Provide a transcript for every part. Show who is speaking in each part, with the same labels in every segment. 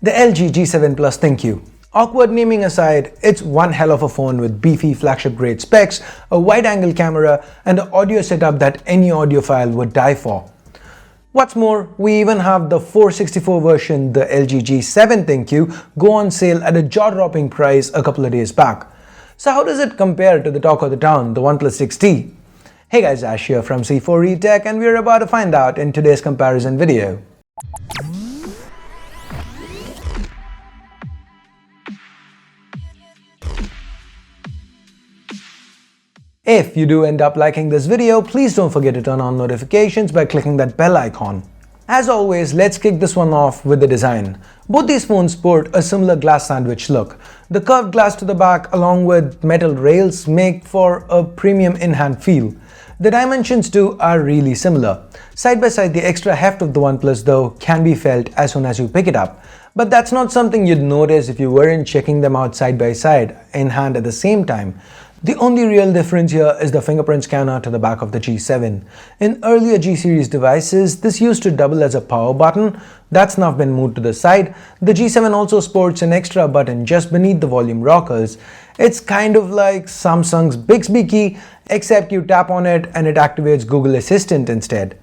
Speaker 1: The LG G7 Plus ThinQ. Awkward naming aside, it's one hell of a phone with beefy flagship-grade specs, a wide-angle camera, and an audio setup that any audiophile would die for. What's more, we even have the 464 version, the LG G7 ThinQ, go on sale at a jaw-dropping price a couple of days back. So how does it compare to the talk of the town, the OnePlus 6T? Hey guys, Ash here from C4E Tech, and we're about to find out in today's comparison video. If you do end up liking this video, please don't forget to turn on notifications by clicking that bell icon. As always, let's kick this one off with the design. Both these phones sport a similar glass sandwich look. The curved glass to the back along with metal rails make for a premium in-hand feel. The dimensions too are really similar. Side by side, the extra heft of the OnePlus though can be felt as soon as you pick it up. But that's not something you'd notice if you weren't checking them out side by side, in hand at the same time. The only real difference here is the fingerprint scanner to the back of the G7. In earlier G-series devices, this used to double as a power button. That's now been moved to the side. The G7 also sports an extra button just beneath the volume rockers. It's kind of like Samsung's Bixby key, except you tap on it and it activates Google Assistant instead.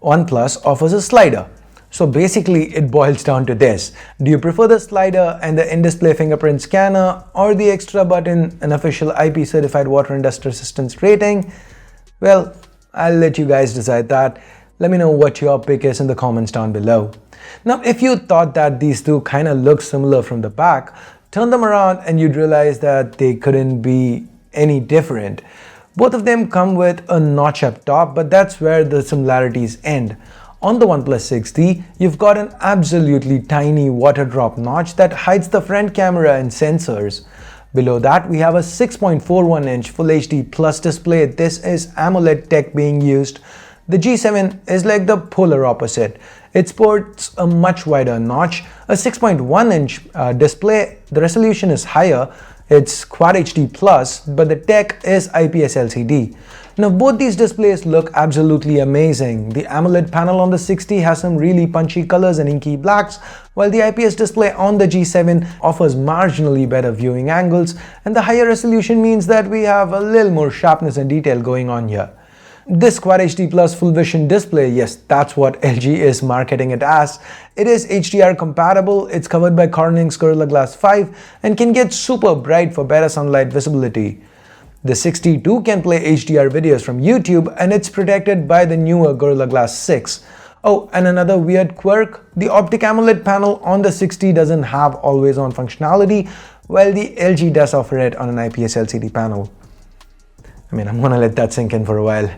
Speaker 1: OnePlus offers a slider. So basically, it boils down to this. Do you prefer the slider and the in-display fingerprint scanner, or the extra button, an official IP certified water and dust resistance rating? Well, I'll let you guys decide that. Let me know what your pick is in the comments down below. Now, if you thought that these two kind of look similar from the back, turn them around and you'd realize that they couldn't be any different. Both of them come with a notch up top, but that's where the similarities end. On the OnePlus 6T, you've got an absolutely tiny water drop notch that hides the front camera and sensors. Below that, we have a 6.41-inch Full HD Plus display. This is AMOLED tech being used. The G7 is like the polar opposite. It sports a much wider notch, a 6.1-inch display. The resolution is higher. It's Quad HD Plus, but the tech is IPS LCD. Now both these displays look absolutely amazing. The AMOLED panel on the 6T has some really punchy colors and inky blacks, while the IPS display on the G7 offers marginally better viewing angles, and the higher resolution means that we have a little more sharpness and detail going on here. This Quad HD Plus Full Vision display, yes, that's what LG is marketing it as. It is HDR compatible, it's covered by Corning's Gorilla Glass 5 and can get super bright for better sunlight visibility. The 6T too can play HDR videos from YouTube, and it's protected by the newer Gorilla Glass 6. Oh, and another weird quirk, the Optic AMOLED panel on the 6T doesn't have always-on functionality, while the LG does offer it on an IPS LCD panel. I'm gonna let that sink in for a while.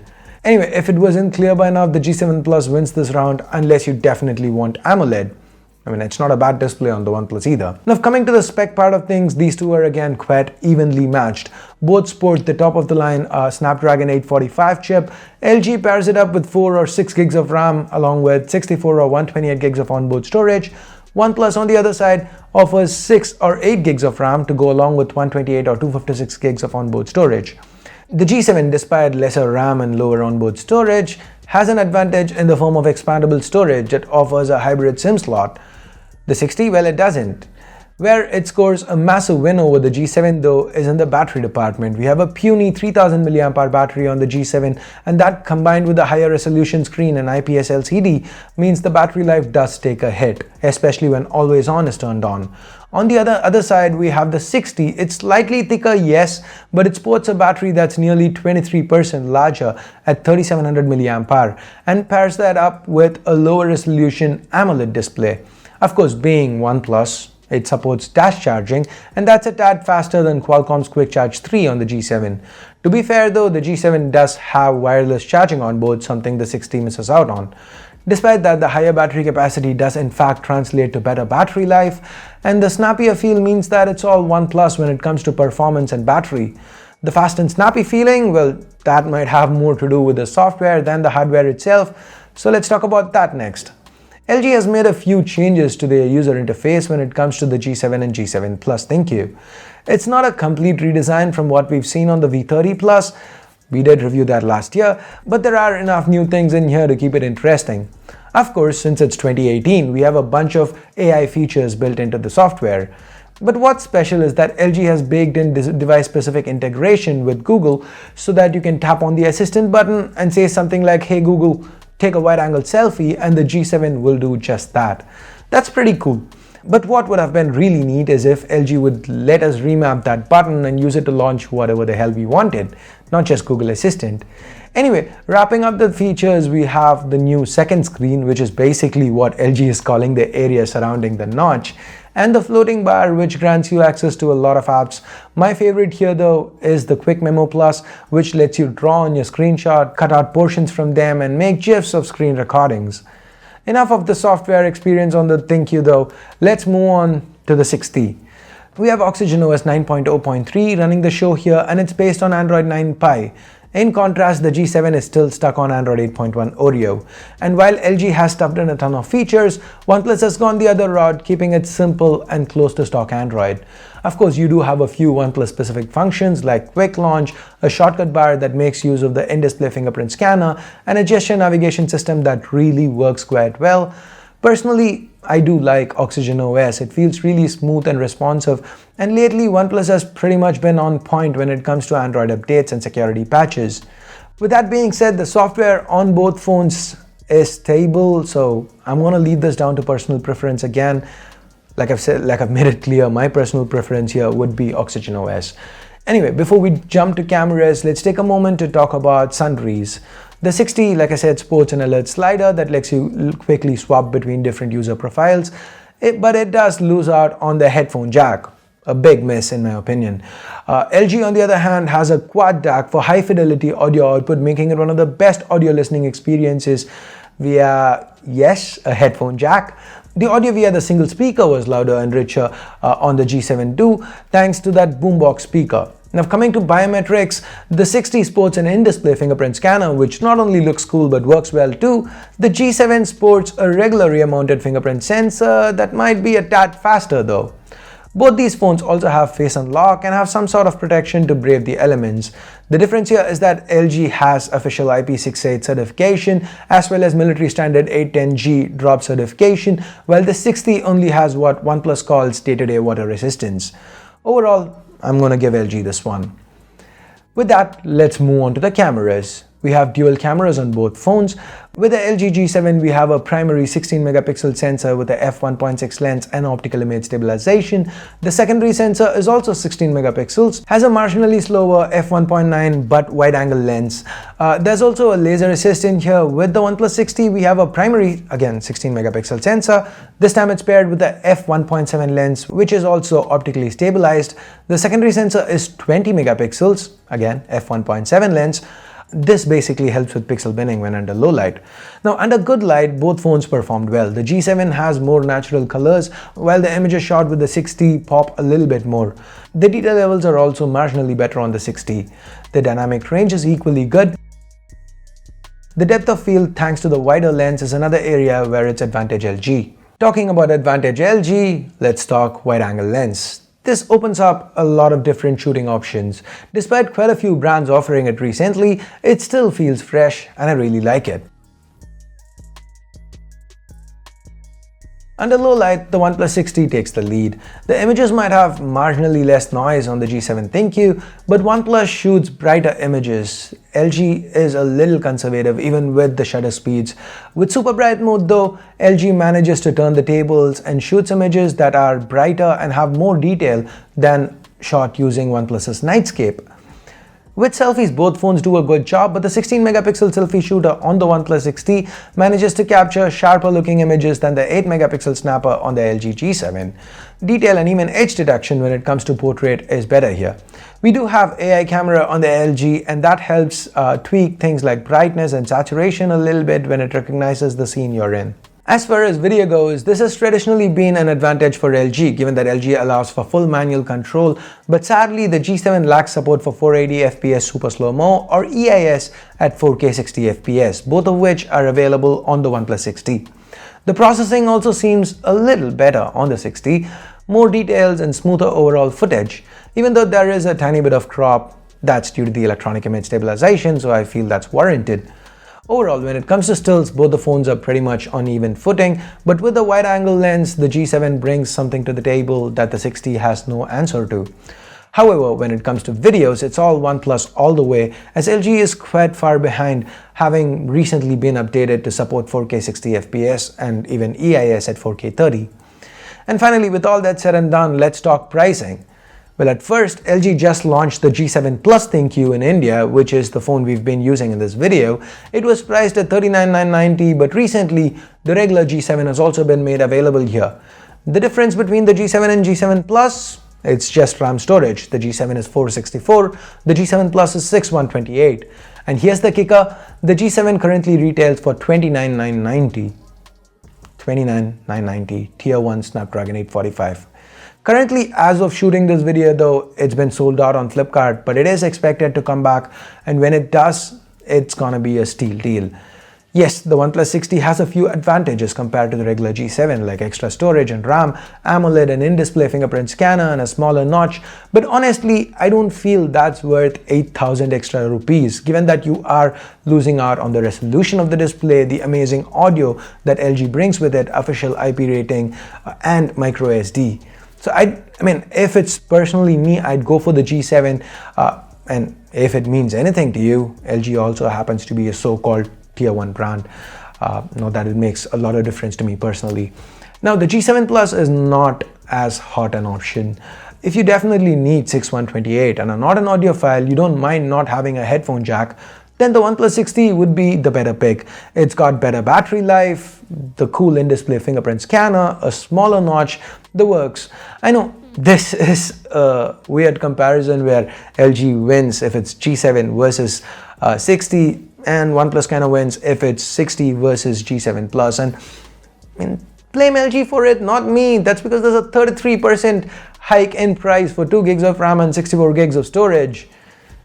Speaker 1: Anyway, if it wasn't clear by now, the G7 Plus wins this round unless you definitely want AMOLED. It's not a bad display on the OnePlus either. Now, coming to the spec part of things, these two are again quite evenly matched. Both sport the top-of-the-line Snapdragon 845 chip. LG pairs it up with 4 or 6 gigs of RAM along with 64 or 128 gigs of onboard storage. OnePlus, on the other side, offers 6 or 8 gigs of RAM to go along with 128 or 256 gigs of onboard storage. The G7, despite lesser RAM and lower onboard storage, has an advantage in the form of expandable storage that offers a hybrid SIM slot. The 6T, well, it doesn't. Where it scores a massive win over the G7 though is in the battery department. We have a puny 3000 mAh battery on the G7, and that combined with the higher resolution screen and IPS LCD means the battery life does take a hit, especially when always on is turned on. On the other side, we have the 6T. It's slightly thicker, yes, but it sports a battery that's nearly 23% larger at 3700 mAh and pairs that up with a lower resolution AMOLED display. Of course, being OnePlus, it supports dash charging, and that's a tad faster than Qualcomm's Quick Charge 3 on the G7. To be fair though, the G7 does have wireless charging on board, something the 6T misses out on. Despite that, the higher battery capacity does in fact translate to better battery life, and the snappier feel means that it's all OnePlus when it comes to performance and battery. The fast and snappy feeling, well, that might have more to do with the software than the hardware itself, so let's talk about that next. LG has made a few changes to their user interface when it comes to the G7 and G7 Plus ThinQ. It's not a complete redesign from what we've seen on the V30 Plus. We did review that last year, but there are enough new things in here to keep it interesting. Of course, since it's 2018, we have a bunch of AI features built into the software. But what's special is that LG has baked in device-specific integration with Google so that you can tap on the assistant button and say something like, "Hey Google, take a wide-angle selfie," and the G7 will do just that. That's pretty cool. But what would have been really neat is if LG would let us remap that button and use it to launch whatever the hell we wanted, not just Google Assistant. Anyway, wrapping up the features, we have the new second screen, which is basically what LG is calling the area surrounding the notch, and the floating bar, which grants you access to a lot of apps. My favorite here though is the Quick Memo Plus, which lets you draw on your screenshot, cut out portions from them, and make GIFs of screen recordings. Enough of the software experience on the ThinQ though, let's move on to the 6T. We have Oxygen OS 9.0.3 running the show here, and it's based on Android 9 Pie. In contrast, the G7 is still stuck on Android 8.1 Oreo. And while LG has stuffed in a ton of features, OnePlus has gone the other route, keeping it simple and close to stock Android. Of course, you do have a few OnePlus specific functions like quick launch, a shortcut bar that makes use of the in-display fingerprint scanner, and a gesture navigation system that really works quite well. Personally, I do like Oxygen OS. It feels really smooth and responsive, and lately OnePlus has pretty much been on point when it comes to Android updates and security patches. With that being said, the software on both phones is stable, so I'm gonna leave this down to personal preference again. Like I've made it clear, my personal preference here would be Oxygen OS. Anyway, before we jump to cameras, let's take a moment to talk about sundries. The 6T, like I said, sports an alert slider that lets you quickly swap between different user profiles, but it does lose out on the headphone jack. A big miss in my opinion. LG on the other hand has a quad DAC for high fidelity audio output, making it one of the best audio listening experiences via, yes, a headphone jack. The audio via the single speaker was louder and richer on the G7 too, thanks to that boombox speaker. Now coming to biometrics, the 6T sports an in-display fingerprint scanner, which not only looks cool but works well too. The G7 sports a regular rear-mounted fingerprint sensor that might be a tad faster though. Both these phones also have face unlock and have some sort of protection to brave the elements. The difference here is that LG has official IP68 certification as well as military standard 810G drop certification, while the 6T only has what OnePlus calls day-to-day water resistance. Overall, I'm gonna give LG this one. With that, let's move on to the cameras. We have dual cameras on both phones. With the LG G7, we have a primary 16 megapixel sensor with a f1.6 lens and optical image stabilization. The secondary sensor is also 16 megapixels, has a marginally slower f1.9 but wide-angle lens. There's also a laser assist in here. With the OnePlus 6T, we have a primary, again, 16 megapixel sensor. This time it's paired with the f1.7 lens, which is also optically stabilized. The secondary sensor is 20 megapixels, again, f1.7 lens. This basically helps with pixel binning when under low light. Now under good light, both phones performed well. The G7 has more natural colors, while the images shot with the 6T pop a little bit more. The detail levels are also marginally better on the 6T. The dynamic range is equally good. The depth of field thanks to the wider lens is another area where it's advantage LG. Talking about advantage LG, let's talk wide-angle lens. This opens up a lot of different shooting options. Despite quite a few brands offering it recently, it still feels fresh and I really like it. Under low light, the OnePlus 6T takes the lead. The images might have marginally less noise on the G7 ThinQ, but OnePlus shoots brighter images. LG is a little conservative even with the shutter speeds. With super bright mode though, LG manages to turn the tables and shoots images that are brighter and have more detail than shot using OnePlus's Nightscape. With selfies, both phones do a good job, but the 16 megapixel selfie shooter on the OnePlus 6T manages to capture sharper looking images than the 8 megapixel snapper on the LG G7. Detail and even edge detection when it comes to portrait is better here. We do have AI camera on the LG, and that helps tweak things like brightness and saturation a little bit when it recognizes the scene you're in. As far as video goes, this has traditionally been an advantage for LG, given that LG allows for full manual control, but sadly the G7 lacks support for 480fps Super Slow-Mo or EIS at 4K 60fps, both of which are available on the OnePlus 6T. The processing also seems a little better on the 6T, more details and smoother overall footage, even though there is a tiny bit of crop that's due to the electronic image stabilization, so I feel that's warranted. Overall, when it comes to stills, both the phones are pretty much on even footing, but with the wide-angle lens, the G7 brings something to the table that the 60 has no answer to. However, when it comes to videos, it's all OnePlus all the way, as LG is quite far behind, having recently been updated to support 4K 60 FPS and even EIS at 4K 30. And finally, with all that said and done, let's talk pricing. Well, at first, LG just launched the G7 Plus ThinQ in India, which is the phone we've been using in this video. It was priced at $39,990, but recently, the regular G7 has also been made available here. The difference between the G7 and G7 Plus? It's just RAM storage. The G7 is 464, the G7 Plus is 6128. And here's the kicker, the G7 currently retails for $29,990. $29,990, Tier 1 Snapdragon 845. Currently, as of shooting this video though, it's been sold out on Flipkart, but it is expected to come back, and when it does, it's gonna be a steal deal. Yes, the OnePlus 60 has a few advantages compared to the regular G7, like extra storage and RAM, AMOLED and in-display fingerprint scanner, and a smaller notch, but honestly, I don't feel that's worth 8,000 extra rupees, given that you are losing out on the resolution of the display, the amazing audio that LG brings with it, official IP rating, and micro SD. So I mean, if it's personally me, I'd go for the G7, and if it means anything to you, LG also happens to be a so-called Tier 1 brand. Not that it makes a lot of difference to me personally. Now, the G7 Plus is not as hot an option. If you definitely need 6128 and are not an audiophile, you don't mind not having a headphone jack, then the OnePlus 60 would be the better pick. It's got better battery life, the cool in-display fingerprint scanner, a smaller notch, the works. I know this is a weird comparison where LG wins if it's G7 versus 60, and OnePlus kind of wins if it's 60 versus G7 Plus. And I mean, blame LG for it, not me. That's because there's a 33% hike in price for 2 gigs of RAM and 64 gigs of storage.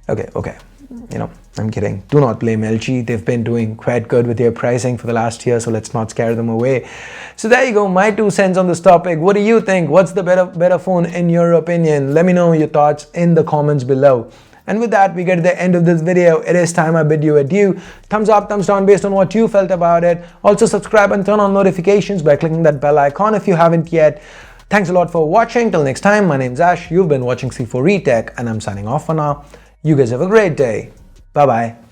Speaker 1: Okay. You know, I'm kidding. Do not blame LG. They've been doing quite good with their pricing for the last year, so let's not scare them away. So there you go, my 2 cents on this topic. What do you think? What's the better phone in your opinion? Let me know your thoughts in the comments below. And with that, we get to the end of this video. It is time I bid you adieu. Thumbs up, thumbs down based on what you felt about it. Also subscribe and turn on notifications by clicking that bell icon if you haven't yet. Thanks a lot for watching. Till next time, my name's Ash. You've been watching C4E Tech, and I'm signing off for now. You guys have a great day. Bye-bye.